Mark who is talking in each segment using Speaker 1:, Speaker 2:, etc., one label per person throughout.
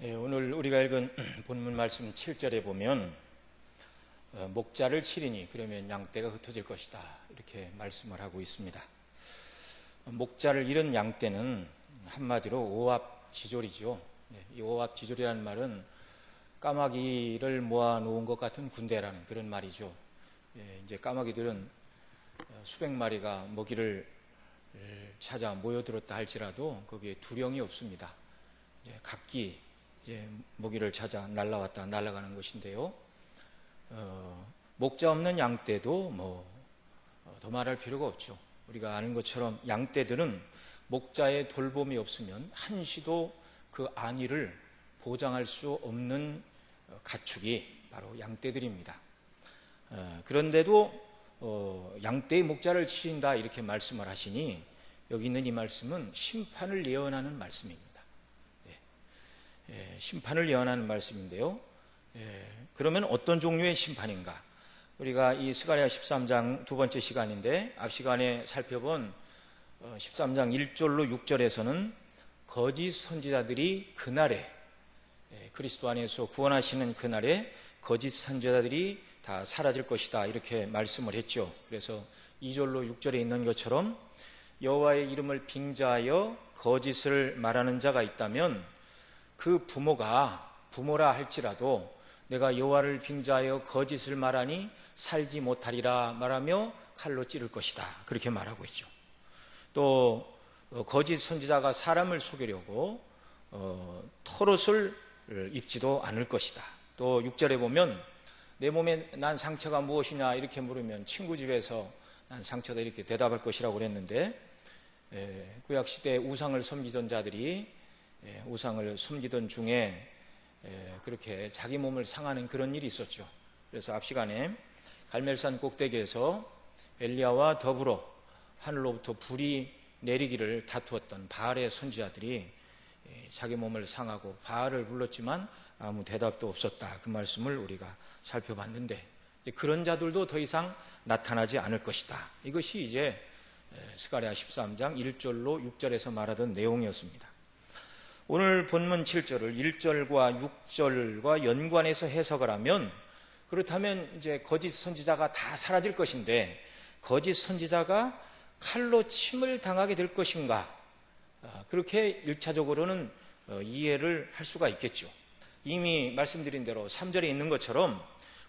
Speaker 1: 오늘 우리가 읽은 본문 말씀 7절에 보면 목자를 치리니 그러면 양떼가 흩어질 것이다 이렇게 말씀을 하고 있습니다. 목자를 잃은 양떼는 한마디로 오합지졸이죠. 이 오합지졸이라는 말은 까마귀를 모아놓은 것 같은 군대라는 그런 말이죠. 이제 까마귀들은 수백 마리가 먹이를 찾아 모여들었다 할지라도 거기에 두령이 없습니다. 각기 먹이를 찾아 날아왔다 날아가는 것인데요. 목자 없는 양떼도 더 말할 필요가 없죠. 우리가 아는 것처럼 양떼들은 목자의 돌봄이 없으면 한시도 그 안위를 보장할 수 없는 가축이 바로 양떼들입니다. 그런데도 양떼의 목자를 치린다 이렇게 말씀을 하시니 여기 있는 이 말씀은 심판을 예언하는 말씀입니다. 심판을 예언하는 말씀인데요. 그러면 어떤 종류의 심판인가? 우리가 이 스가랴 13장 두 번째 시간인데 앞 시간에 살펴본 13장 1절로 6절에서는 거짓 선지자들이 그날에 그리스도 안에서 구원하시는 그날에 거짓 선지자들이 다 사라질 것이다 이렇게 말씀을 했죠. 그래서 2절로 6절에 있는 것처럼 여호와의 이름을 빙자하여 거짓을 말하는 자가 있다면 그 부모라 할지라도 내가 여호와를 빙자하여 거짓을 말하니 살지 못하리라 말하며 칼로 찌를 것이다 그렇게 말하고 있죠. 또 거짓 선지자가 사람을 속이려고 털옷을 입지도 않을 것이다. 또 6절에 보면 내 몸에 난 상처가 무엇이냐 이렇게 물으면 친구 집에서 난 상처다 이렇게 대답할 것이라고 그랬는데 구약시대에 우상을 섬기던 자들이 우상을 섬기던 중에 그렇게 자기 몸을 상하는 그런 일이 있었죠. 그래서 앞 시간에 갈멜산 꼭대기에서 엘리야와 더불어 하늘로부터 불이 내리기를 다투었던 바알의 선지자들이 자기 몸을 상하고 바알을 불렀지만 아무 대답도 없었다 그 말씀을 우리가 살펴봤는데 그런 자들도 더 이상 나타나지 않을 것이다. 이것이 이제 스가랴 13장 1절로 6절에서 말하던 내용이었습니다. 오늘 본문 7절을 1절과 6절과 연관해서 해석을 하면 그렇다면 이제 거짓 선지자가 다 사라질 것인데 거짓 선지자가 칼로 침을 당하게 될 것인가? 그렇게 1차적으로는 이해를 할 수가 있겠죠. 이미 말씀드린 대로 3절에 있는 것처럼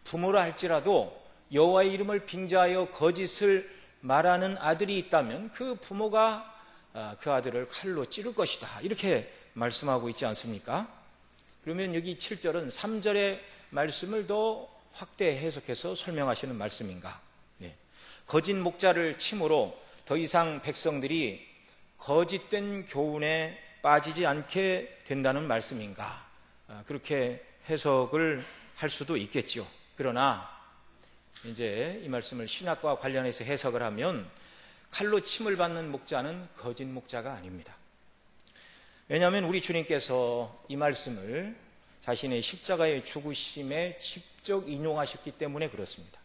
Speaker 1: 부모라 할지라도 여호와의 이름을 빙자하여 거짓을 말하는 아들이 있다면 그 부모가 그 아들을 칼로 찌를 것이다 이렇게 말씀하고 있지 않습니까? 그러면 여기 7절은 3절의 말씀을 더 확대 해석해서 설명하시는 말씀인가? 거짓 목자를 침으로 더 이상 백성들이 거짓된 교훈에 빠지지 않게 된다는 말씀인가? 그렇게 해석을 할 수도 있겠죠. 그러나 이제 이 말씀을 신약과 관련해서 해석을 하면 칼로 침을 받는 목자는 거짓 목자가 아닙니다. 왜냐하면 우리 주님께서 이 말씀을 자신의 십자가의 죽으심에 직접 인용하셨기 때문에 그렇습니다.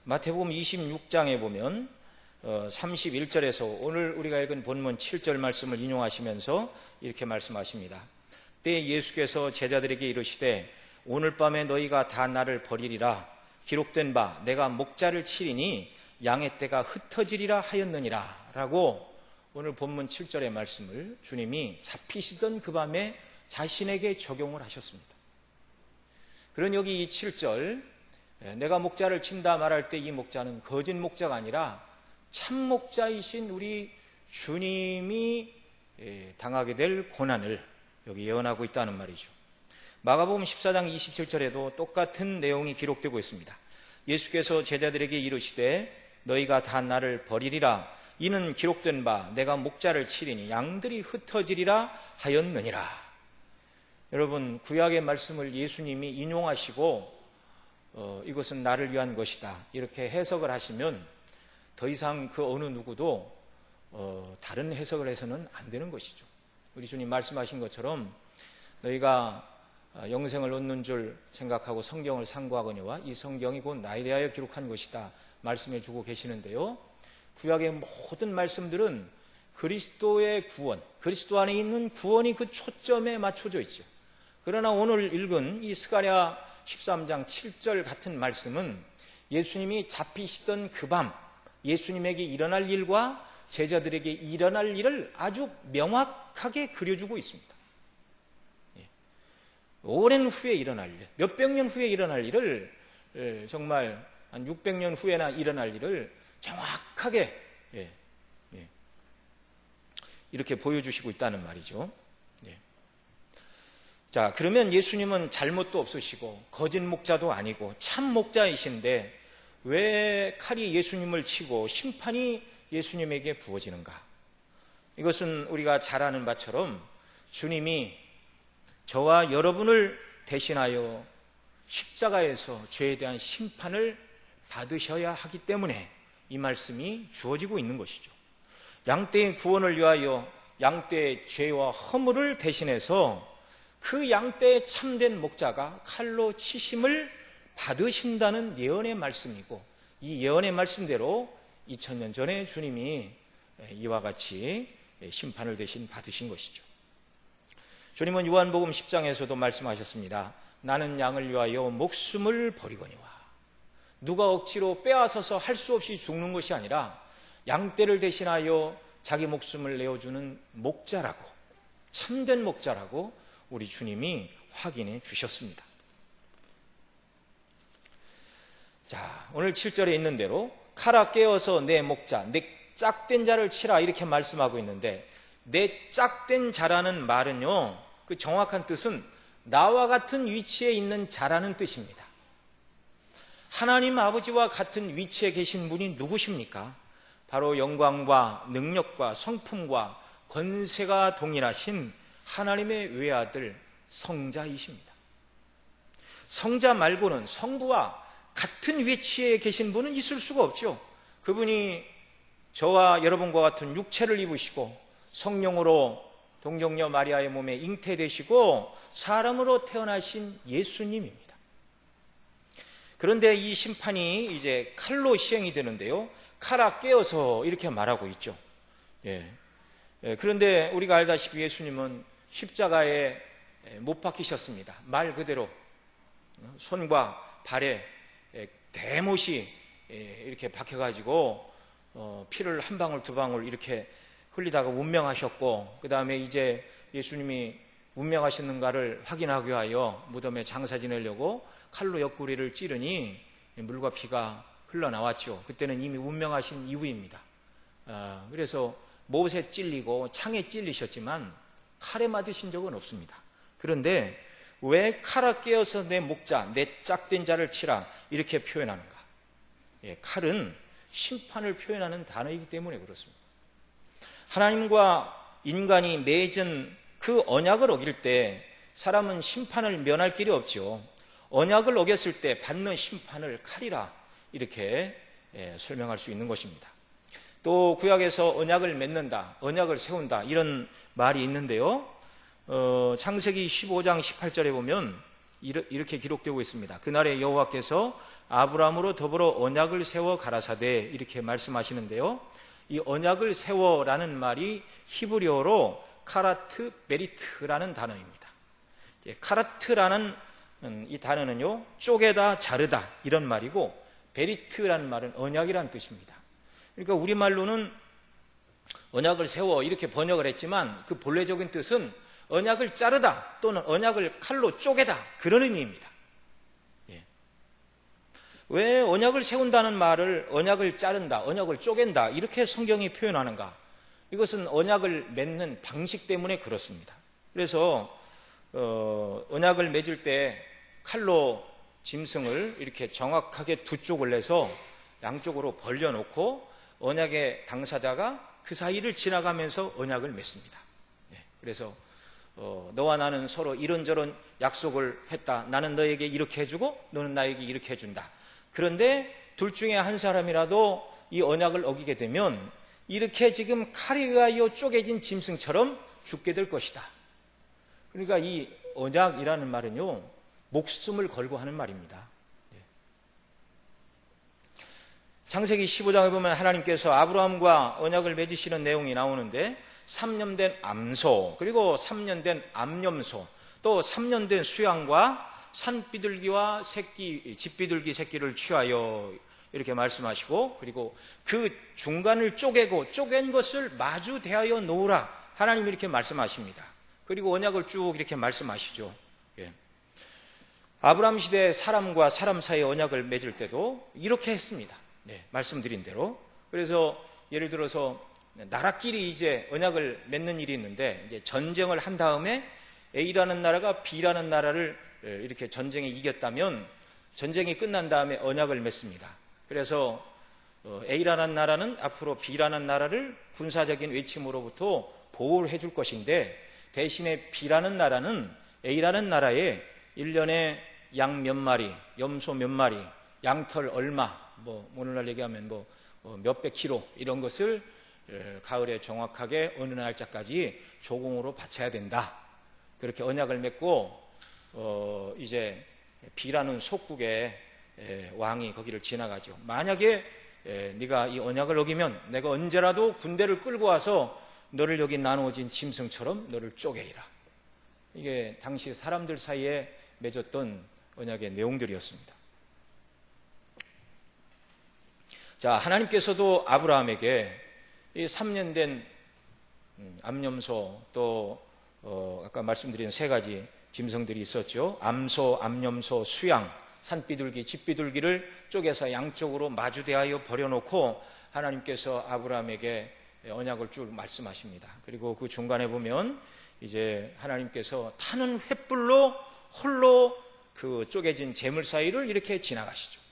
Speaker 1: 마태복음 26장에 보면 31절에서 오늘 우리가 읽은 본문 7절 말씀을 인용하시면서 이렇게 말씀하십니다. 때에 예수께서 제자들에게 이르시되 오늘 밤에 너희가 다 나를 버리리라 기록된 바 내가 목자를 치리니 양의 떼가 흩어지리라 하였느니라 라고 오늘 본문 7절의 말씀을 주님이 잡히시던 그 밤에 자신에게 적용을 하셨습니다. 그런 여기 이 7절 내가 목자를 친다 말할 때 이 목자는 거짓 목자가 아니라 참 목자이신 우리 주님이 당하게 될 고난을 여기 예언하고 있다는 말이죠. 마가복음 14장 27절에도 똑같은 내용이 기록되고 있습니다. 예수께서 제자들에게 이르시되 너희가 다 나를 버리리라 이는 기록된 바 내가 목자를 치리니 양들이 흩어지리라 하였느니라. 여러분 구약의 말씀을 예수님이 인용하시고 이것은 나를 위한 것이다 이렇게 해석을 하시면 더 이상 그 어느 누구도 다른 해석을 해서는 안 되는 것이죠. 우리 주님 말씀하신 것처럼 너희가 영생을 얻는 줄 생각하고 성경을 상고하거니와 이 성경이 곧 나에 대하여 기록한 것이다 말씀해 주고 계시는데요. 구약의 모든 말씀들은 그리스도의 구원, 그리스도 안에 있는 구원이 그 초점에 맞춰져 있죠. 그러나 오늘 읽은 이 스가랴 13장 7절 같은 말씀은 예수님이 잡히시던 그 밤 예수님에게 일어날 일과 제자들에게 일어날 일을 아주 명확하게 그려주고 있습니다. 오랜 후에 일어날 일, 몇백 년 후에 일어날 일을 정말 한 600년 후에나 일어날 일을 정확하게 이렇게 보여주시고 있다는 말이죠. 자, 그러면 예수님은 잘못도 없으시고 거짓 목자도 아니고 참 목자이신데 왜 칼이 예수님을 치고 심판이 예수님에게 부어지는가? 이것은 우리가 잘 아는 바처럼 주님이 저와 여러분을 대신하여 십자가에서 죄에 대한 심판을 받으셔야 하기 때문에 이 말씀이 주어지고 있는 것이죠. 양떼의 구원을 위하여 양떼의 죄와 허물을 대신해서 그 양떼의 참된 목자가 칼로 치심을 받으신다는 예언의 말씀이고, 이 예언의 말씀대로 2000년 전에 주님이 이와 같이 심판을 대신 받으신 것이죠. 주님은 요한복음 10장에서도 말씀하셨습니다. 나는 양을 위하여 목숨을 버리거니와. 누가 억지로 빼앗아서 할 수 없이 죽는 것이 아니라 양떼를 대신하여 자기 목숨을 내어주는 목자라고, 참된 목자라고 우리 주님이 확인해 주셨습니다. 자, 오늘 7절에 있는 대로 칼아 깨어서 내 목자, 내 짝된 자를 치라 이렇게 말씀하고 있는데, 내 짝된 자라는 말은요, 그 정확한 뜻은 나와 같은 위치에 있는 자라는 뜻입니다. 하나님 아버지와 같은 위치에 계신 분이 누구십니까? 바로 영광과 능력과 성품과 권세가 동일하신 하나님의 외아들 성자이십니다. 성자 말고는 성부와 같은 위치에 계신 분은 있을 수가 없죠. 그분이 저와 여러분과 같은 육체를 입으시고 성령으로 동정녀 마리아의 몸에 잉태되시고 사람으로 태어나신 예수님입니다. 그런데 이 심판이 이제 칼로 시행이 되는데요, 칼아 깨어서 이렇게 말하고 있죠. 그런데 우리가 알다시피 예수님은 십자가에 못 박히셨습니다. 말 그대로 손과 발에 대못이 이렇게 박혀가지고 피를 한 방울 두 방울 이렇게 흘리다가 운명하셨고, 그 다음에 이제 예수님이 운명하셨는가를 확인하기 위하여 무덤에 장사 지내려고 칼로 옆구리를 찌르니 물과 피가 흘러나왔죠. 그때는 이미 운명하신 이후입니다. 그래서 못에 찔리고 창에 찔리셨지만 칼에 맞으신 적은 없습니다. 그런데 왜 칼아 깨어서 내 목자, 내 짝된 자를 치라 이렇게 표현하는가? 칼은 심판을 표현하는 단어이기 때문에 그렇습니다. 하나님과 인간이 맺은 그 언약을 어길 때 사람은 심판을 면할 길이 없죠. 언약을 어겼을 때 받는 심판을 칼이라 이렇게 설명할 수 있는 것입니다. 또 구약에서 언약을 맺는다, 언약을 세운다 이런 말이 있는데요, 창세기 15장 18절에 보면 이렇게 기록되고 있습니다. 그날에 여호와께서 아브라함으로 더불어 언약을 세워 가라사대 이렇게 말씀하시는데요, 이 언약을 세워라는 말이 히브리어로 카라트 베리트라는 단어입니다. 카라트라는 이 단어는요, 쪼개다, 자르다 이런 말이고, 베리트라는 말은 언약이라는 뜻입니다. 그러니까 우리말로는 언약을 세워 이렇게 번역을 했지만 그 본래적인 뜻은 언약을 자르다 또는 언약을 칼로 쪼개다 그런 의미입니다. 왜 언약을 세운다는 말을 언약을 자른다, 언약을 쪼갠다 이렇게 성경이 표현하는가? 이것은 언약을 맺는 방식 때문에 그렇습니다. 그래서 언약을 맺을 때 칼로 짐승을 이렇게 정확하게 두 쪽을 내서 양쪽으로 벌려놓고 언약의 당사자가 그 사이를 지나가면서 언약을 맺습니다. 그래서 너와 나는 서로 이런저런 약속을 했다. 나는 너에게 이렇게 해주고 너는 나에게 이렇게 해준다. 그런데 둘 중에 한 사람이라도 이 언약을 어기게 되면 이렇게 지금 칼에 의하여 쪼개진 짐승처럼 죽게 될 것이다. 그러니까 이 언약이라는 말은요, 목숨을 걸고 하는 말입니다. 창세기 15장에 보면 하나님께서 아브라함과 언약을 맺으시는 내용이 나오는데 3년 된 암소, 그리고 3년 된 암염소, 또 3년 된 수양과 산비둘기와 집비둘기 새끼를 취하여 이렇게 말씀하시고, 그리고 그 중간을 쪼갠 것을 마주 대하여 놓으라, 하나님 이렇게 말씀하십니다. 그리고 언약을 쭉 이렇게 말씀하시죠. 예. 아브라함 시대 사람과 사람 사이의 언약을 맺을 때도 이렇게 했습니다. 네, 말씀드린 대로. 그래서 예를 들어서 나라끼리 이제 언약을 맺는 일이 있는데, 이제 전쟁을 한 다음에 A라는 나라가 B라는 나라를 이렇게 전쟁에 이겼다면 전쟁이 끝난 다음에 언약을 맺습니다. 그래서 A라는 나라는 앞으로 B라는 나라를 군사적인 외침으로부터 보호를 해줄 것인데, 대신에 B라는 나라는 A라는 나라에 1년에 양 몇 마리, 염소 몇 마리, 양털 얼마, 오늘날 얘기하면 몇백 킬로 이런 것을 가을에 정확하게 어느 날짜까지 조공으로 바쳐야 된다. 그렇게 언약을 맺고 이제 B라는 속국의 왕이 거기를 지나가죠. 만약에 네가 이 언약을 어기면 내가 언제라도 군대를 끌고 와서 너를 여기 나누어진 짐승처럼 너를 쪼개리라. 이게 당시 사람들 사이에 맺었던 언약의 내용들이었습니다. 자, 하나님께서도 아브라함에게 이 3년 된 암염소, 또 아까 말씀드린 3가지 짐승들이 있었죠. 암소, 암염소, 수양, 산비둘기, 집비둘기를 쪼개서 양쪽으로 마주대하여 버려놓고 하나님께서 아브라함에게 언약을 쭉 말씀하십니다. 그리고 그 중간에 보면 이제 하나님께서 타는 횃불로 홀로 그 쪼개진 재물 사이를 이렇게 지나가시죠.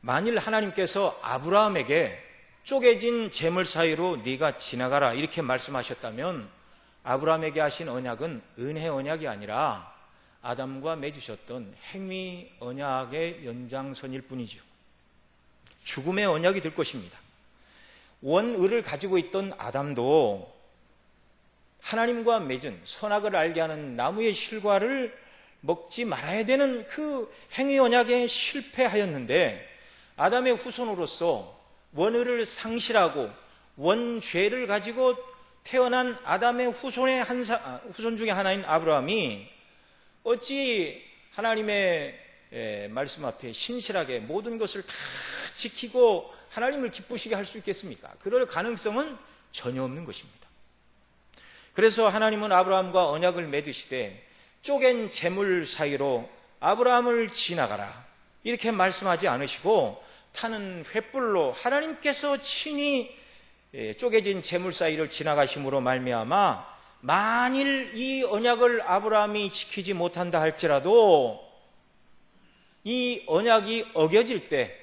Speaker 1: 만일 하나님께서 아브라함에게 쪼개진 재물 사이로 네가 지나가라 이렇게 말씀하셨다면, 아브라함에게 하신 언약은 은혜 언약이 아니라 아담과 맺으셨던 행위 언약의 연장선일 뿐이죠. 죽음의 언약이 될 것입니다. 원의를 가지고 있던 아담도 하나님과 맺은 선악을 알게 하는 나무의 실과를 먹지 말아야 되는 그 행위 언약에 실패하였는데, 아담의 후손으로서 원의를 상실하고 원죄를 가지고 태어난 아담의 후손 중에 하나인 아브라함이 어찌 하나님의 말씀 앞에 신실하게 모든 것을 다 지키고 하나님을 기쁘시게 할 수 있겠습니까? 그럴 가능성은 전혀 없는 것입니다. 그래서 하나님은 아브라함과 언약을 맺으시되 쪼갠 재물 사이로 아브라함을 지나가라 이렇게 말씀하지 않으시고, 타는 횃불로 하나님께서 친히 쪼개진 재물 사이를 지나가심으로 말미암아 만일 이 언약을 아브라함이 지키지 못한다 할지라도 이 언약이 어겨질 때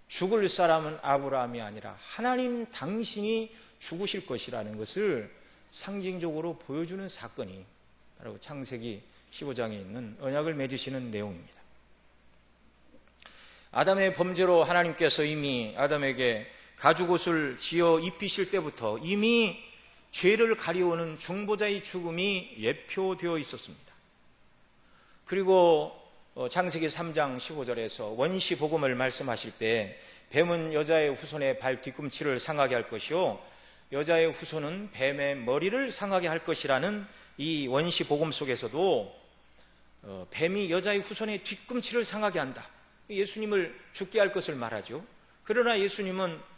Speaker 1: 죽을 사람은 아브라함이 아니라 하나님 당신이 죽으실 것이라는 것을 상징적으로 보여주는 사건이 바로 창세기 15장에 있는 언약을 맺으시는 내용입니다. 아담의 범죄로 하나님께서 이미 아담에게 가죽옷을 지어 입히실 때부터 이미 죄를 가리우는 중보자의 죽음이 예표되어 있었습니다. 그리고 창세기 3장 15절에서 원시 복음을 말씀하실 때 뱀은 여자의 후손의 발 뒤꿈치를 상하게 할 것이요 여자의 후손은 뱀의 머리를 상하게 할 것이라는 이 원시 복음 속에서도 뱀이 여자의 후손의 뒤꿈치를 상하게 한다, 예수님을 죽게 할 것을 말하죠. 그러나 예수님은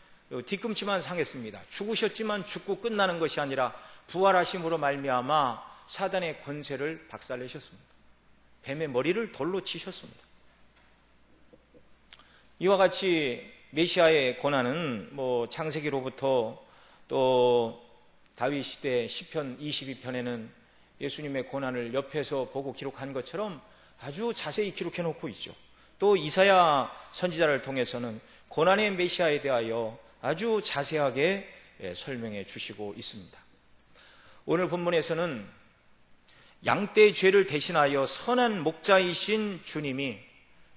Speaker 1: 뒤꿈치만 상했습니다. 죽으셨지만 죽고 끝나는 것이 아니라 부활하심으로 말미암아 사단의 권세를 박살내셨습니다. 뱀의 머리를 돌로 치셨습니다. 이와 같이 메시아의 고난은 창세기로부터 또 다윗 시대 시편 22편에는 예수님의 고난을 옆에서 보고 기록한 것처럼 아주 자세히 기록해 놓고 있죠. 또 이사야 선지자를 통해서는 고난의 메시아에 대하여 아주 자세하게 설명해 주시고 있습니다. 오늘 본문에서는 양떼의 죄를 대신하여 선한 목자이신 주님이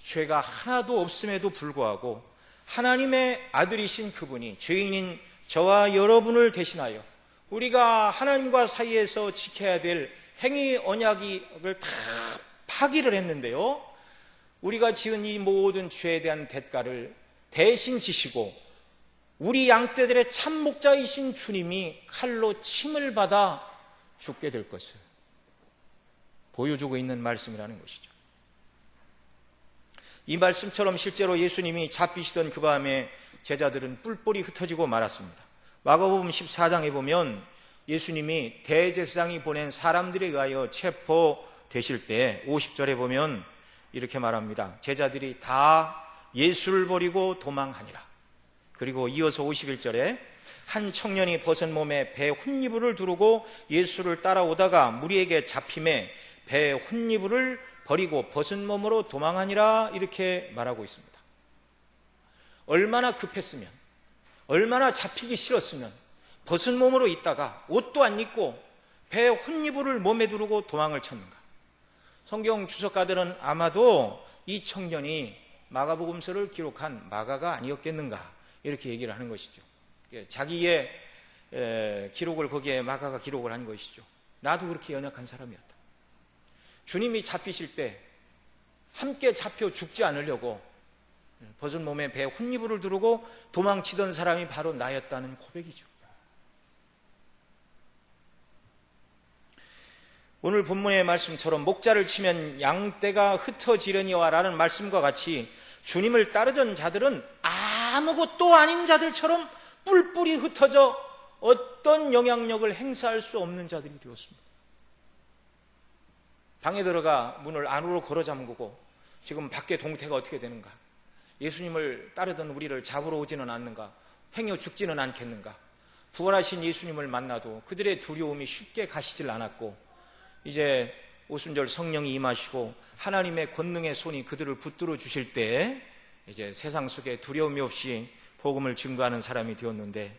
Speaker 1: 죄가 하나도 없음에도 불구하고 하나님의 아들이신 그분이 죄인인 저와 여러분을 대신하여 우리가 하나님과 사이에서 지켜야 될 행위 언약을 다 파기를 했는데요, 우리가 지은 이 모든 죄에 대한 대가를 대신 지시고 우리 양떼들의 참 목자이신 주님이 칼로 침을 받아 죽게 될 것을 보여주고 있는 말씀이라는 것이죠. 이 말씀처럼 실제로 예수님이 잡히시던 그 밤에 제자들은 뿔뿔이 흩어지고 말았습니다. 마가복음 14장에 보면 예수님이 대제사장이 보낸 사람들에 의하여 체포되실 때 50절에 보면 이렇게 말합니다. 제자들이 다 예수를 버리고 도망하니라. 그리고 이어서 51절에 한 청년이 벗은 몸에 배 혼이불을 두르고 예수를 따라오다가 무리에게 잡힘에 배 혼이불을 버리고 벗은 몸으로 도망하니라, 이렇게 말하고 있습니다. 얼마나 급했으면, 얼마나 잡히기 싫었으면 벗은 몸으로 있다가 옷도 안 입고 배 혼이불을 몸에 두르고 도망을 쳤는가. 성경 주석가들은 아마도 이 청년이 마가복음서를 기록한 마가가 아니었겠는가, 이렇게 얘기를 하는 것이죠. 자기의 기록을 거기에 마가가 기록을 한 것이죠. 나도 그렇게 연약한 사람이었다. 주님이 잡히실 때 함께 잡혀 죽지 않으려고 벗은 몸에 배 혼이불을 두르고 도망치던 사람이 바로 나였다는 고백이죠. 오늘 본문의 말씀처럼 목자를 치면 양떼가 흩어지려니와 라는 말씀과 같이 주님을 따르던 자들은 아무것도 아닌 자들처럼 뿔뿔이 흩어져 어떤 영향력을 행사할 수 없는 자들이 되었습니다. 방에 들어가 문을 안으로 걸어 잠그고 지금 밖에 동태가 어떻게 되는가, 예수님을 따르던 우리를 잡으러 오지는 않는가, 행여 죽지는 않겠는가, 부활하신 예수님을 만나도 그들의 두려움이 쉽게 가시질 않았고, 이제 오순절 성령이 임하시고 하나님의 권능의 손이 그들을 붙들어 주실 때 이제 세상 속에 두려움이 없이 복음을 증거하는 사람이 되었는데,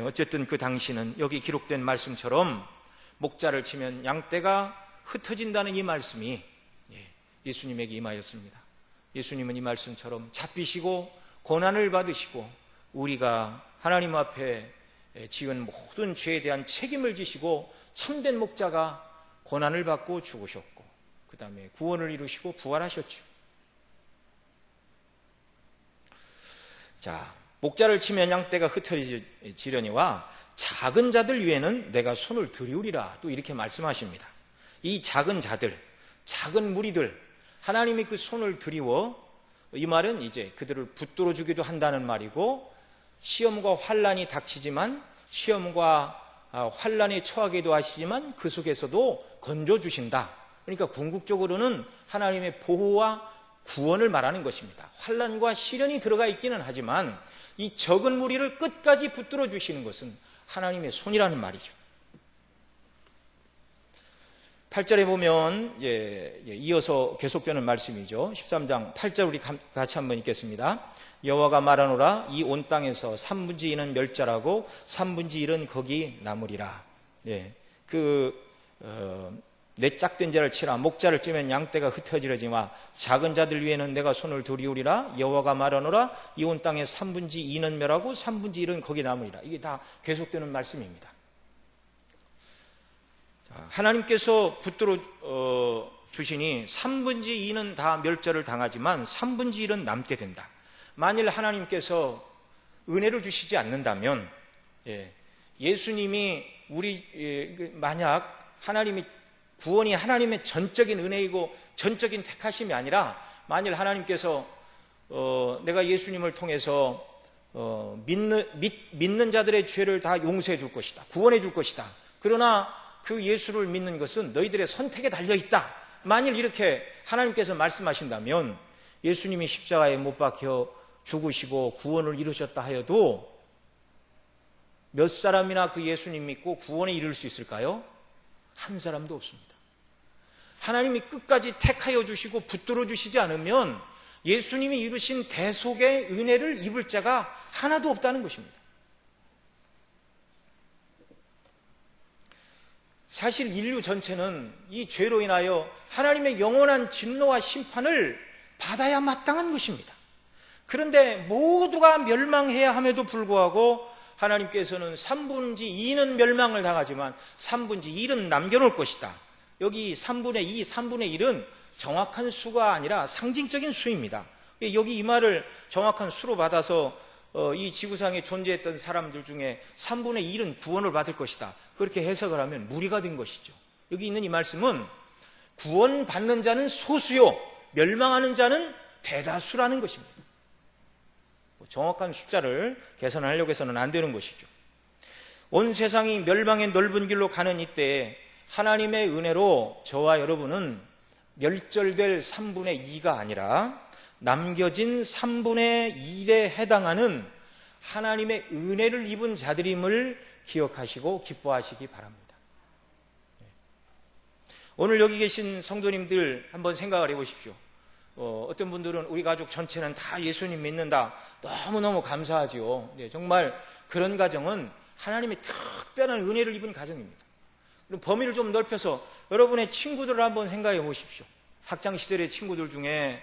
Speaker 1: 어쨌든 그 당시는 여기 기록된 말씀처럼 목자를 치면 양떼가 흩어진다는 이 말씀이 예수님에게 임하였습니다. 예수님은 이 말씀처럼 잡히시고 고난을 받으시고 우리가 하나님 앞에 지은 모든 죄에 대한 책임을 지시고 참된 목자가 고난을 받고 죽으셨고 그 다음에 구원을 이루시고 부활하셨죠. 자, 목자를 치면 양떼가 흩어지려니와 작은 자들 위에는 내가 손을 들이우리라, 또 이렇게 말씀하십니다. 이 작은 자들, 작은 무리들, 하나님이 그 손을 들이워, 이 말은 이제 그들을 붙들어 주기도 한다는 말이고, 시험과 환난이 닥치지만 시험과 환난에 처하기도 하시지만 그 속에서도 건져주신다. 그러니까 궁극적으로는 하나님의 보호와 구원을 말하는 것입니다. 환난과 시련이 들어가 있기는 하지만 이 적은 무리를 끝까지 붙들어 주시는 것은 하나님의 손이라는 말이죠. 8절에 보면 이어서 계속되는 말씀이죠. 13장 8절 우리 같이 한번 읽겠습니다. 여호와가 말하노라, 이 온 땅에서 3분의 2는 멸절하고 3분의 1은 거기 남으리라. 내 짝된 자를 치라. 목자를 찌면 양떼가 흩어지려지마. 작은 자들 위에는 내가 손을 들이우리라. 여호와가 말하노라, 이 온 땅에 3분의 2는 멸하고 3분의 1은 거기 남으리라. 이게 다 계속되는 말씀입니다. 하나님께서 붙들어 주시니 3분의 2는 다 멸절을 당하지만 3분의 1은 남게 된다. 만일 하나님께서 은혜를 주시지 않는다면, 예수님이 만약 하나님이 구원이 하나님의 전적인 은혜이고 전적인 택하심이 아니라, 만일 하나님께서 내가 예수님을 통해서 믿는 자들의 죄를 다 용서해 줄 것이다, 구원해 줄 것이다, 그러나 그 예수를 믿는 것은 너희들의 선택에 달려있다, 만일 이렇게 하나님께서 말씀하신다면 예수님이 십자가에 못 박혀 죽으시고 구원을 이루셨다 하여도 몇 사람이나 그 예수님 믿고 구원에 이를 수 있을까요? 한 사람도 없습니다. 하나님이 끝까지 택하여 주시고 붙들어 주시지 않으면 예수님이 이루신 대속의 은혜를 입을 자가 하나도 없다는 것입니다. 사실 인류 전체는 이 죄로 인하여 하나님의 영원한 진노와 심판을 받아야 마땅한 것입니다. 그런데 모두가 멸망해야 함에도 불구하고 하나님께서는 3분의 2는 멸망을 당하지만 3분의 1은 남겨놓을 것이다. 여기 3분의 2, 3분의 1은 정확한 수가 아니라 상징적인 수입니다. 여기 이 말을 정확한 수로 받아서 이 지구상에 존재했던 사람들 중에 3분의 1은 구원을 받을 것이다. 그렇게 해석을 하면 무리가 된 것이죠. 여기 있는 이 말씀은 구원받는 자는 소수요, 멸망하는 자는 대다수라는 것입니다. 정확한 숫자를 계산하려고 해서는 안 되는 것이죠. 온 세상이 멸망의 넓은 길로 가는 이때에 하나님의 은혜로 저와 여러분은 멸절될 3분의 2가 아니라 남겨진 3분의 1에 해당하는 하나님의 은혜를 입은 자들임을 기억하시고 기뻐하시기 바랍니다. 오늘 여기 계신 성도님들 한번 생각을 해보십시오. 어떤 분들은 우리 가족 전체는 다 예수님 믿는다. 너무너무 감사하지요. 정말 그런 가정은 하나님의 특별한 은혜를 입은 가정입니다. 그럼 범위를 좀 넓혀서 여러분의 친구들을 한번 생각해 보십시오. 학창시절의 친구들 중에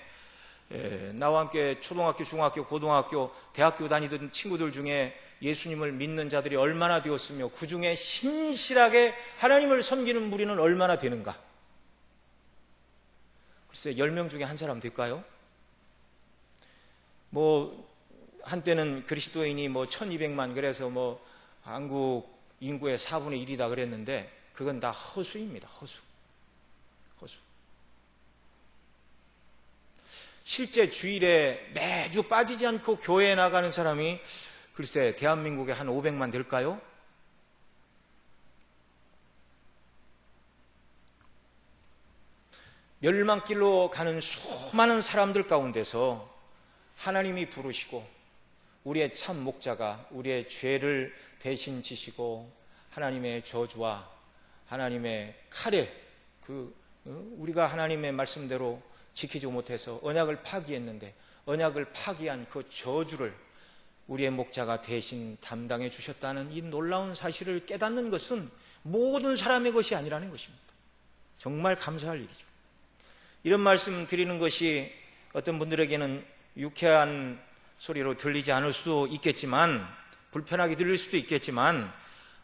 Speaker 1: 나와 함께 초등학교, 중학교, 고등학교, 대학교 다니던 친구들 중에 예수님을 믿는 자들이 얼마나 되었으며 그 중에 신실하게 하나님을 섬기는 무리는 얼마나 되는가? 글쎄 10명 중에 한 사람 될까요? 한때는 그리스도인이 1200만 그래서 한국 인구의 4분의 1이다 그랬는데 그건 다 허수입니다. 허수. 실제 주일에 매주 빠지지 않고 교회에 나가는 사람이 글쎄 대한민국에 한 500만 될까요? 멸망길로 가는 수많은 사람들 가운데서 하나님이 부르시고 우리의 참 목자가 우리의 죄를 대신 지시고 하나님의 저주와 하나님의 칼에 우리가 하나님의 말씀대로 지키지 못해서 언약을 파기했는데 언약을 파기한 그 저주를 우리의 목자가 대신 담당해 주셨다는 이 놀라운 사실을 깨닫는 것은 모든 사람의 것이 아니라는 것입니다. 정말 감사할 일이죠. 이런 말씀 드리는 것이 어떤 분들에게는 유쾌한 소리로 들리지 않을 수도 있겠지만 불편하게 들릴 수도 있겠지만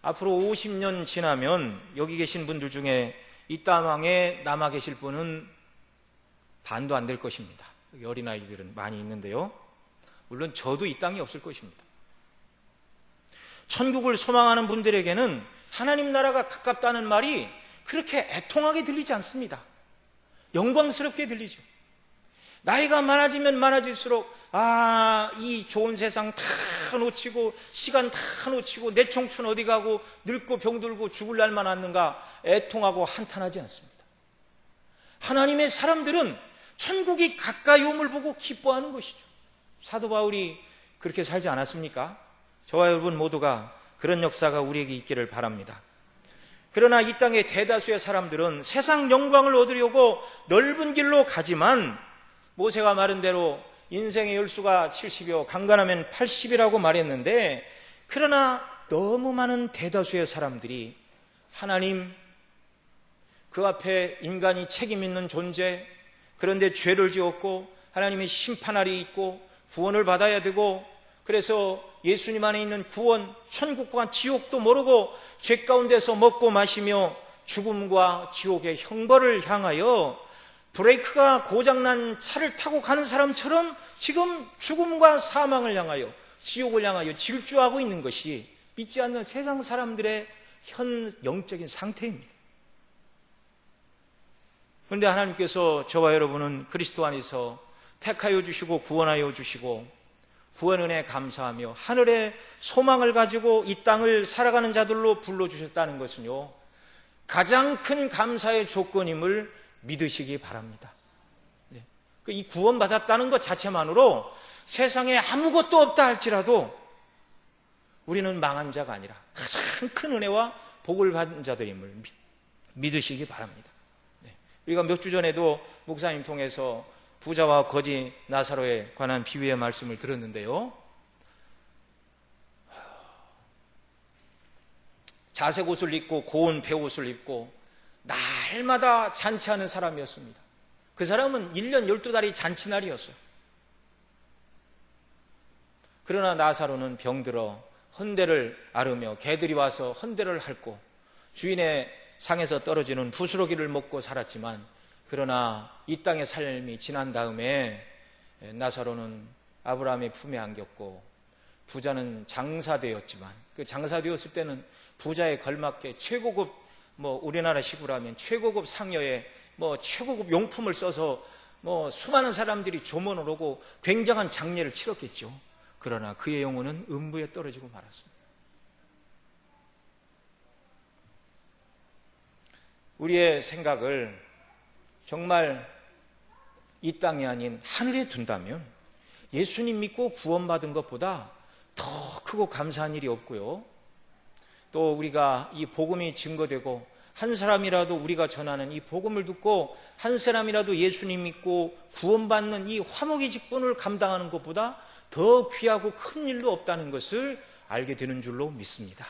Speaker 1: 앞으로 50년 지나면 여기 계신 분들 중에 이 땅에 남아 계실 분은 반도 안 될 것입니다. 여기 어린아이들은 많이 있는데요. 물론 저도 이 땅이 없을 것입니다. 천국을 소망하는 분들에게는 하나님 나라가 가깝다는 말이 그렇게 애통하게 들리지 않습니다. 영광스럽게 들리죠. 나이가 많아지면 많아질수록 이 좋은 세상 다 놓치고 시간 다 놓치고 내 청춘 어디 가고 늙고 병들고 죽을 날만 왔는가 애통하고 한탄하지 않습니다. 하나님의 사람들은 천국이 가까이 옴을 보고 기뻐하는 것이죠. 사도 바울이 그렇게 살지 않았습니까? 저와 여러분 모두가 그런 역사가 우리에게 있기를 바랍니다. 그러나 이 땅의 대다수의 사람들은 세상 영광을 얻으려고 넓은 길로 가지만 모세가 말한 대로 인생의 열수가 70이요 강간하면 80이라고 말했는데 그러나 너무 많은 대다수의 사람들이 하나님 그 앞에 인간이 책임 있는 존재 그런데 죄를 지었고 하나님의 심판날이 있고 구원을 받아야 되고 그래서 예수님 안에 있는 구원, 천국과 지옥도 모르고 죄 가운데서 먹고 마시며 죽음과 지옥의 형벌을 향하여 브레이크가 고장난 차를 타고 가는 사람처럼 지금 죽음과 사망을 향하여 지옥을 향하여 질주하고 있는 것이 믿지 않는 세상 사람들의 현 영적인 상태입니다. 그런데 하나님께서 저와 여러분은 그리스도 안에서 택하여 주시고 구원하여 주시고 구원 은혜에 감사하며 하늘의 소망을 가지고 이 땅을 살아가는 자들로 불러주셨다는 것은요 가장 큰 감사의 조건임을 믿으시기 바랍니다. 이 구원받았다는 것 자체만으로 세상에 아무것도 없다 할지라도 우리는 망한 자가 아니라 가장 큰 은혜와 복을 받은 자들임을 믿으시기 바랍니다. 우리가 몇 주 전에도 목사님 통해서 부자와 거지 나사로에 관한 비유의 말씀을 들었는데요. 자색 옷을 입고 고운 배옷을 입고 날마다 잔치하는 사람이었습니다. 그 사람은 1년 12달이 잔치날이었어요. 그러나 나사로는 병들어 헌대를 앓으며 개들이 와서 헌대를 핥고 주인의 상에서 떨어지는 부스러기를 먹고 살았지만 그러나 이 땅의 삶이 지난 다음에 나사로는 아브라함의 품에 안겼고 부자는 장사되었지만 그 장사되었을 때는 부자에 걸맞게 최고급 우리나라식으로 하면 최고급 상여에 최고급 용품을 써서 수많은 사람들이 조문을 오고 굉장한 장례를 치렀겠죠. 그러나 그의 영혼은 음부에 떨어지고 말았습니다. 우리의 생각을 정말 이 땅이 아닌 하늘에 둔다면 예수님 믿고 구원받은 것보다 더 크고 감사한 일이 없고요. 또 우리가 이 복음이 증거되고 한 사람이라도 우리가 전하는 이 복음을 듣고 한 사람이라도 예수님 믿고 구원받는 이 화목의 직분을 감당하는 것보다 더 귀하고 큰 일도 없다는 것을 알게 되는 줄로 믿습니다.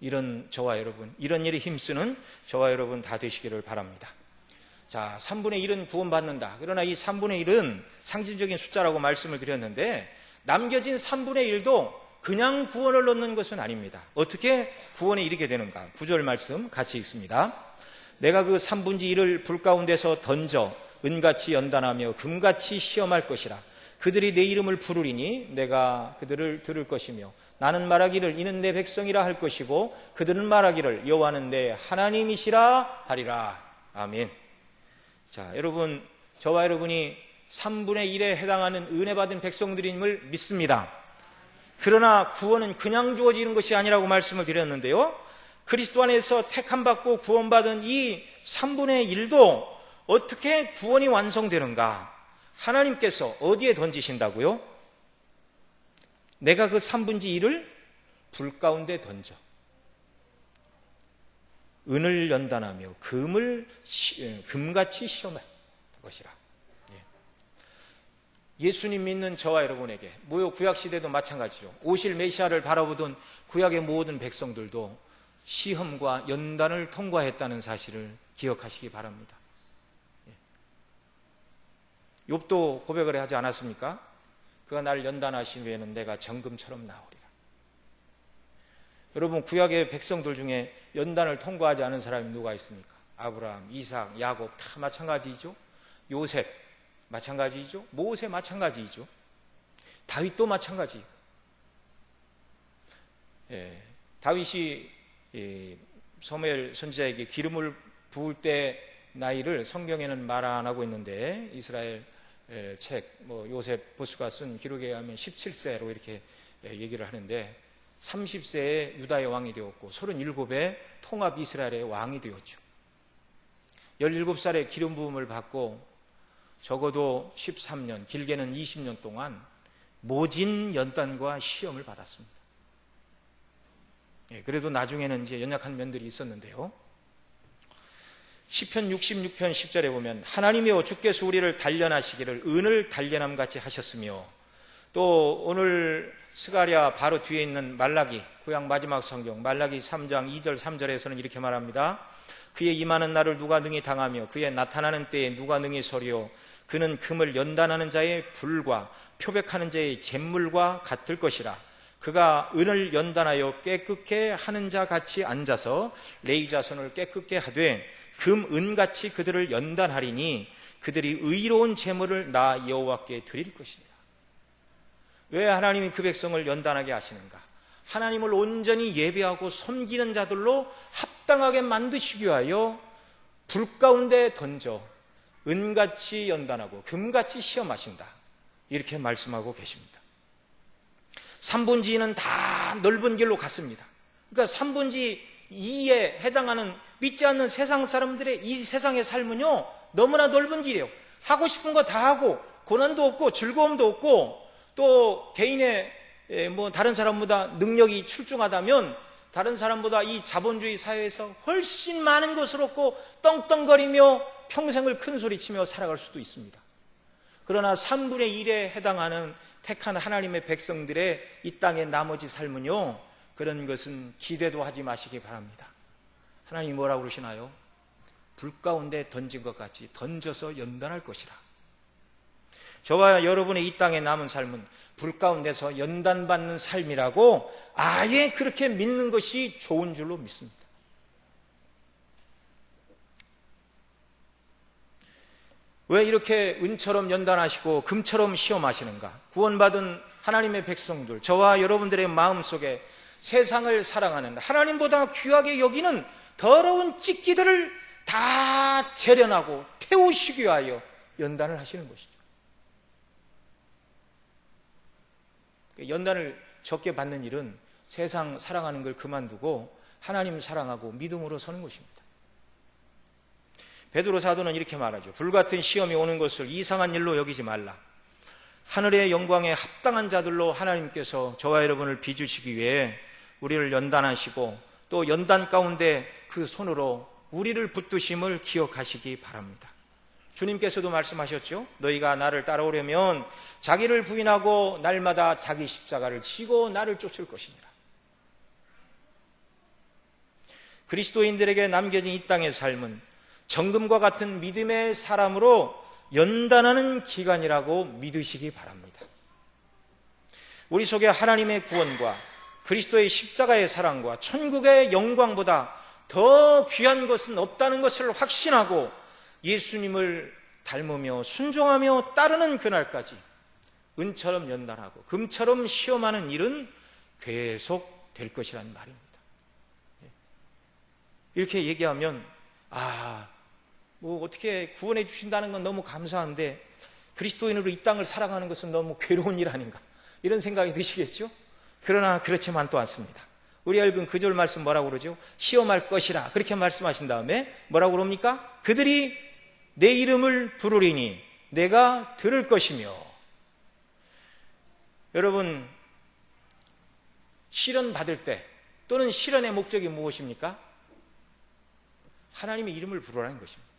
Speaker 1: 이런 저와 여러분, 이런 일에 힘쓰는 저와 여러분 다 되시기를 바랍니다. 자, 3분의 1은 구원받는다. 그러나 이 3분의 1은 상징적인 숫자라고 말씀을 드렸는데 남겨진 3분의 1도 그냥 구원을 얻는 것은 아닙니다. 어떻게 구원에 이르게 되는가? 9절 말씀 같이 읽습니다. 내가 그 3분의 1을 불 가운데서 던져 은같이 연단하며 금같이 시험할 것이라. 그들이 내 이름을 부르리니 내가 그들을 들을 것이며 나는 말하기를 이는 내 백성이라 할 것이고 그들은 말하기를 여호와는 내 하나님이시라 하리라. 아멘. 자, 여러분, 저와 여러분이 3분의 1에 해당하는 은혜 받은 백성들임을 믿습니다. 그러나 구원은 그냥 주어지는 것이 아니라고 말씀을 드렸는데요, 그리스도 안에서 택함받고 구원받은 이 3분의 1도 어떻게 구원이 완성되는가? 하나님께서 어디에 던지신다고요? 내가 그 3분의 1을 불 가운데 던져 은을 연단하며 금같이 시험할 것이라. 예수님 믿는 저와 여러분에게, 구약시대도 마찬가지죠. 오실 메시아를 바라보던 구약의 모든 백성들도 시험과 연단을 통과했다는 사실을 기억하시기 바랍니다. 욥도 고백을 하지 않았습니까? 그가 날 연단하신 후에는 내가 정금처럼 나오리라. 여러분, 구약의 백성들 중에 연단을 통과하지 않은 사람이 누가 있습니까? 아브라함, 이삭, 야곱 다 마찬가지죠. 요셉 마찬가지죠. 모세 마찬가지죠. 다윗도 마찬가지. 다윗이 사무엘 선지자에게 기름을 부을 때 나이를 성경에는 말 안 하고 있는데 이스라엘 책 요셉 부스가 쓴 기록에 의하면 17세로 이렇게 얘기를 하는데 30세에 유다의 왕이 되었고 37에 통합 이스라엘의 왕이 되었죠. 17살에 기름 부음을 받고 적어도 13년, 길게는 20년 동안 모진 연단과 시험을 받았습니다. 그래도 나중에는 이제 연약한 면들이 있었는데요. 시편 66편 10절에 보면 하나님이여 주께서 우리를 단련하시기를 은을 단련함 같이 하셨으며, 또 오늘 스가랴 바로 뒤에 있는 말라기, 구약 마지막 성경 말라기 3장 2절 3절에서는 이렇게 말합니다. 그의 임하는 날을 누가 능히 당하며 그의 나타나는 때에 누가 능히 서리오. 그는 금을 연단하는 자의 불과 표백하는 자의 잿물과 같을 것이라. 그가 은을 연단하여 깨끗게 하는 자 같이 앉아서 레위 자손을 깨끗게 하되 금 은같이 그들을 연단하리니 그들이 의로운 제물을 나 여호와께 드릴 것이니라. 왜 하나님이 그 백성을 연단하게 하시는가? 하나님을 온전히 예배하고 섬기는 자들로 합당하게 만드시기 위하여 불 가운데 던져 은같이 연단하고 금같이 시험하신다, 이렇게 말씀하고 계십니다. 3분의 2는 다 넓은 길로 갔습니다. 그러니까 3분의 2에 해당하는 믿지 않는 세상 사람들의 이 세상의 삶은요, 너무나 넓은 길이에요. 하고 싶은 거 다 하고 고난도 없고 즐거움도 없고, 또 개인의 다른 사람보다 능력이 출중하다면 다른 사람보다 이 자본주의 사회에서 훨씬 많은 것을 얻고 떵떵거리며 평생을 큰 소리치며 살아갈 수도 있습니다. 그러나 3분의 1에 해당하는 택한 하나님의 백성들의 이 땅의 나머지 삶은요, 그런 것은 기대도 하지 마시기 바랍니다. 하나님이 뭐라고 그러시나요? 불 가운데 던진 것 같이 던져서 연단할 것이라. 저와 여러분의 이 땅에 남은 삶은 불 가운데서 연단받는 삶이라고 아예 그렇게 믿는 것이 좋은 줄로 믿습니다. 왜 이렇게 은처럼 연단하시고 금처럼 시험하시는가? 구원받은 하나님의 백성들, 저와 여러분들의 마음속에 세상을 사랑하는, 하나님보다 귀하게 여기는 더러운 찢기들을 다 재련하고 태우시기 위하여 연단을 하시는 것이죠. 연단을 적게 받는 일은 세상 사랑하는 걸 그만두고 하나님 사랑하고 믿음으로 서는 것입니다. 베드로 사도는 이렇게 말하죠. 불같은 시험이 오는 것을 이상한 일로 여기지 말라. 하늘의 영광에 합당한 자들로 하나님께서 저와 여러분을 빚으시기 위해 우리를 연단하시고 또 연단 가운데 그 손으로 우리를 붙드심을 기억하시기 바랍니다. 주님께서도 말씀하셨죠. 너희가 나를 따라오려면 자기를 부인하고 날마다 자기 십자가를 지고 나를 쫓을 것이니라. 그리스도인들에게 남겨진 이 땅의 삶은 정금과 같은 믿음의 사람으로 연단하는 기간이라고 믿으시기 바랍니다. 우리 속에 하나님의 구원과 그리스도의 십자가의 사랑과 천국의 영광보다 더 귀한 것은 없다는 것을 확신하고 예수님을 닮으며 순종하며 따르는 그날까지 은처럼 연단하고 금처럼 시험하는 일은 계속 될 것이라는 말입니다. 이렇게 얘기하면 어떻게 구원해 주신다는 건 너무 감사한데 그리스도인으로 이 땅을 살아가는 것은 너무 괴로운 일 아닌가, 이런 생각이 드시겠죠? 그러나 그렇지만 또 않습니다. 우리 얇은 그절 말씀 뭐라고 그러죠? 시험할 것이라 그렇게 말씀하신 다음에 뭐라고 그럽니까? 그들이 내 이름을 부르리니 내가 들을 것이며. 여러분, 시련 받을 때 또는 시련의 목적이 무엇입니까? 하나님의 이름을 부르라는 것입니다.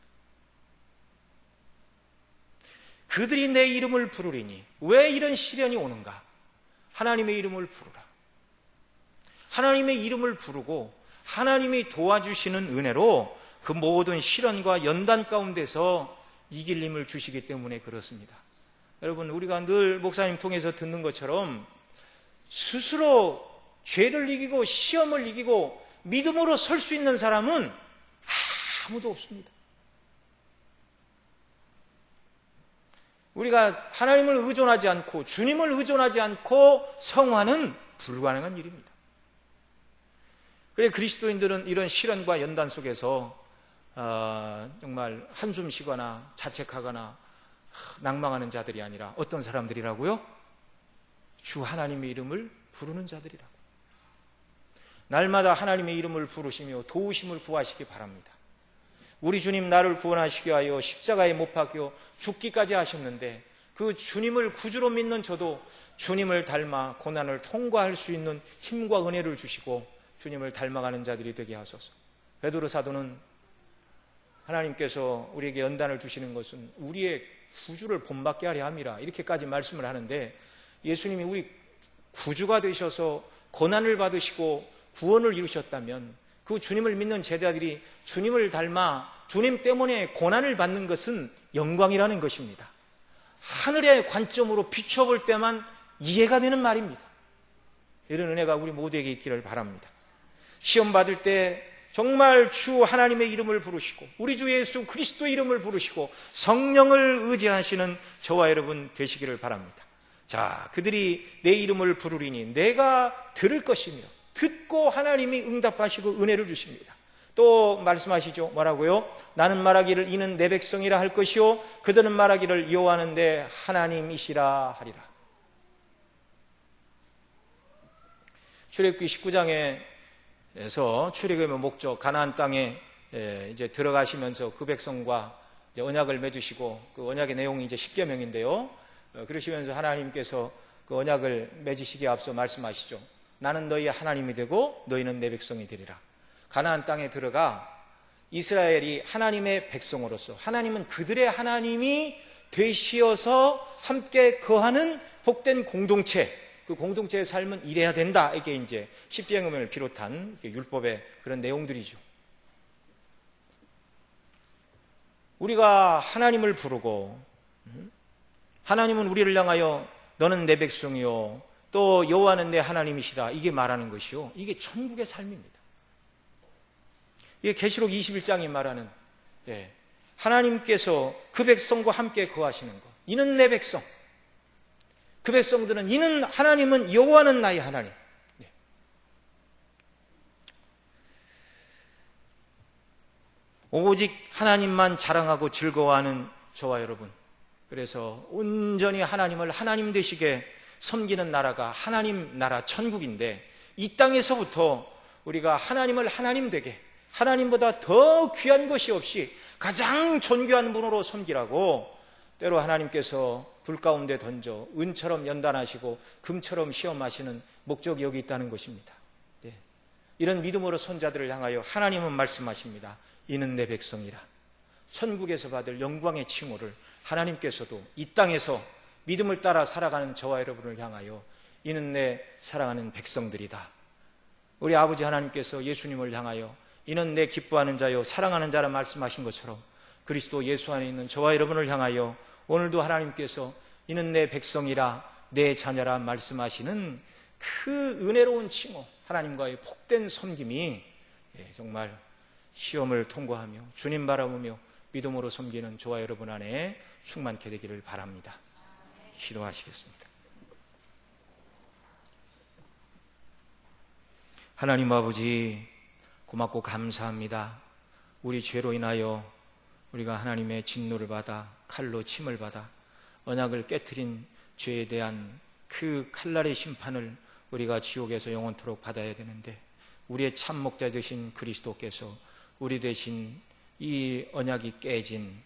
Speaker 1: 그들이 내 이름을 부르리니, 왜 이런 시련이 오는가? 하나님의 이름을 부르라. 하나님의 이름을 부르고 하나님이 도와주시는 은혜로 그 모든 시련과 연단 가운데서 이길 힘을 주시기 때문에 그렇습니다. 여러분, 우리가 늘 목사님 통해서 듣는 것처럼 스스로 죄를 이기고 시험을 이기고 믿음으로 설 수 있는 사람은 아무도 없습니다. 우리가 하나님을 의존하지 않고 주님을 의존하지 않고 성화는 불가능한 일입니다. 그래 그리스도인들은 이런 시련과 연단 속에서 정말 한숨 쉬거나 자책하거나 낭망하는 자들이 아니라 어떤 사람들이라고요? 주 하나님의 이름을 부르는 자들이라고. 날마다 하나님의 이름을 부르시며 도우심을 구하시기 바랍니다. 우리 주님 나를 구원하시기 위하여 십자가에 못 박혀 죽기까지 하셨는데 그 주님을 구주로 믿는 저도 주님을 닮아 고난을 통과할 수 있는 힘과 은혜를 주시고 주님을 닮아가는 자들이 되게 하소서. 베드로 사도는 하나님께서 우리에게 연단을 주시는 것은 우리의 구주를 본받게 하려 함이라, 이렇게까지 말씀을 하는데, 예수님이 우리 구주가 되셔서 고난을 받으시고 구원을 이루셨다면 그 주님을 믿는 제자들이 주님을 닮아 주님 때문에 고난을 받는 것은 영광이라는 것입니다. 하늘의 관점으로 비춰볼 때만 이해가 되는 말입니다. 이런 은혜가 우리 모두에게 있기를 바랍니다. 시험 받을 때 정말 주 하나님의 이름을 부르시고 우리 주 예수 그리스도의 이름을 부르시고 성령을 의지하시는 저와 여러분 되시기를 바랍니다. 자, 그들이 내 이름을 부르리니 내가 들을 것이며, 듣고 하나님이 응답하시고 은혜를 주십니다. 또 말씀하시죠. 뭐라고요? 나는 말하기를 이는 내 백성이라 할 것이요 그들은 말하기를 여호와는 내 하나님이시라 하리라. 출애굽기 19장에서 출애굽의 목적 가나안 땅에 이제 들어가시면서 그 백성과 이제 언약을 맺으시고, 그 언약의 내용이 이제 10계명인데요. 그러시면서 하나님께서 그 언약을 맺으시기에 앞서 말씀하시죠. 나는 너희의 하나님이 되고 너희는 내 백성이 되리라. 가나안 땅에 들어가 이스라엘이 하나님의 백성으로서 하나님은 그들의 하나님이 되시어서 함께 거하는 복된 공동체, 그 공동체의 삶은 이래야 된다. 이게 이제 십계명을 비롯한 율법의 그런 내용들이죠. 우리가 하나님을 부르고 하나님은 우리를 향하여 너는 내 백성이요 또 여호와는 내 하나님이시라, 이게 말하는 것이요, 이게 천국의 삶입니다. 이게 계시록 21장이 말하는 하나님께서 그 백성과 함께 거하시는 것, 이는 내 백성. 그 백성들은 이는 하나님은 여호와는 나의 하나님. 오직 하나님만 자랑하고 즐거워하는 저와 여러분, 그래서 온전히 하나님을 하나님 되시게 섬기는 나라가 하나님 나라 천국인데, 이 땅에서부터 우리가 하나님을 하나님 되게, 하나님보다 더 귀한 것이 없이 가장 존귀한 분으로 섬기라고 때로 하나님께서 불 가운데 던져 은처럼 연단하시고 금처럼 시험하시는 목적이 여기 있다는 것입니다. 네. 이런 믿음으로 손자들을 향하여 하나님은 말씀하십니다. 이는 내 백성이라. 천국에서 받을 영광의 칭호를 하나님께서도 이 땅에서 믿음을 따라 살아가는 저와 여러분을 향하여 이는 내 사랑하는 백성들이다. 우리 아버지 하나님께서 예수님을 향하여 이는 내 기뻐하는 자요 사랑하는 자라 말씀하신 것처럼 그리스도 예수 안에 있는 저와 여러분을 향하여 오늘도 하나님께서 이는 내 백성이라 내 자녀라 말씀하시는 그 은혜로운 칭호, 하나님과의 복된 섬김이 정말 시험을 통과하며 주님 바라보며 믿음으로 섬기는 저와 여러분 안에 충만케 되기를 바랍니다. 기도하시겠습니다. 하나님 아버지, 고맙고 감사합니다. 우리 죄로 인하여 우리가 하나님의 진노를 받아 칼로 침을 받아 언약을 깨트린 죄에 대한 그 칼날의 심판을 우리가 지옥에서 영원토록 받아야 되는데, 우리의 참 목자 되신 그리스도께서 우리 대신 이 언약이 깨진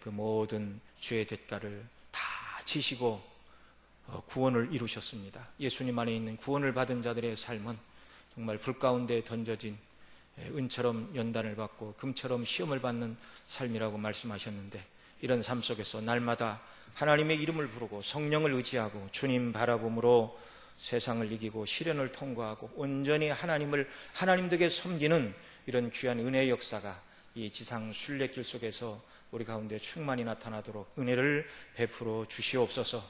Speaker 1: 그 모든 죄의 대가를 다 지시고 구원을 이루셨습니다. 예수님 안에 있는 구원을 받은 자들의 삶은 정말 불 가운데 던져진 은처럼 연단을 받고 금처럼 시험을 받는 삶이라고 말씀하셨는데, 이런 삶 속에서 날마다 하나님의 이름을 부르고 성령을 의지하고 주님 바라봄으로 세상을 이기고 시련을 통과하고 온전히 하나님을 하나님되게 섬기는 이런 귀한 은혜의 역사가 이 지상 순례길 속에서 우리 가운데 충만히 나타나도록 은혜를 베풀어 주시옵소서.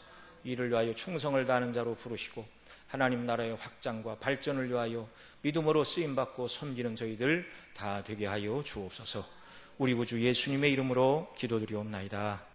Speaker 1: 이를 위하여 충성을 다하는 자로 부르시고 하나님 나라의 확장과 발전을 위하여 믿음으로 쓰임받고 섬기는 저희들 다 되게 하여 주옵소서. 우리 구주 예수님의 이름으로 기도드리옵나이다.